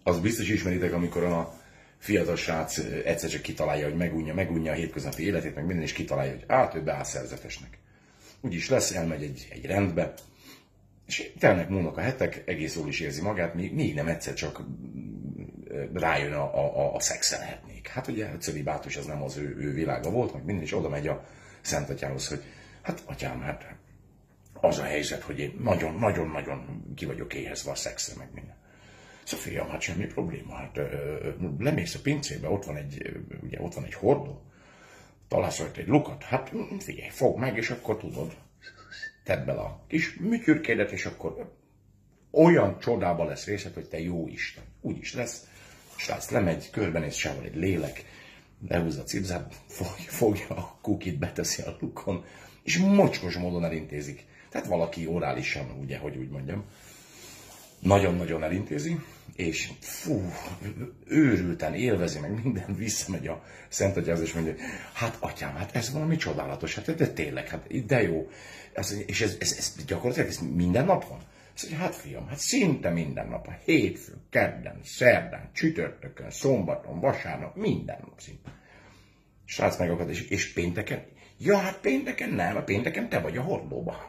Az biztos ismeritek, amikor a fiatal srác egyszer csak kitalálja, hogy megunja a hétköznapi életét, meg minden, is kitalálja, hogy ő beáll szerzetesnek. Úgyis lesz, elmegy egy rendbe, és telnek múlnak a hetek, egész jól is érzi magát, még nem egyszer csak rájön a szexelhetnék. Hát ugye a cölibátus az nem az ő világa volt, meg minden, és oda megy a Szent Atyához, hogy hát atyám, hát az a helyzet, hogy én nagyon-nagyon ki vagyok éhezve a szexre, meg minden. Szóval fiam, hát semmi probléma, hát lemész a pincébe, ott van egy hordó, találsz rajta egy lukat, hát figyelj, fogd meg, és akkor tudod, tedd bele a kis műtyürkédet, és akkor olyan csodába lesz részed, hogy te jó Isten. Úgy is lesz, srác lemegy, körbenéz, sehol egy lélek, lehúzza a cipzát, fogja a kukit, beteszi a lukon, és mocskos módon elintézik. Tehát valaki orálisan, ugye, hogy úgy mondjam, nagyon-nagyon elintézi, és őrülten élvezi, meg minden, visszamegy a Szent Atyához, és mondja, hát atyám, hát ez valami csodálatos, hát de tényleg, hát de jó. És ez gyakorlatilag ez minden nap van? Azt mondja, hát fiam, hát szinte minden nap, a hétfőn, kedden, szerdán, csütörtökön, szombaton, vasárnap, minden nap szinte. Srác megakad, és pénteken? Ja, hát pénteken nem, a pénteken te vagy a hordóba.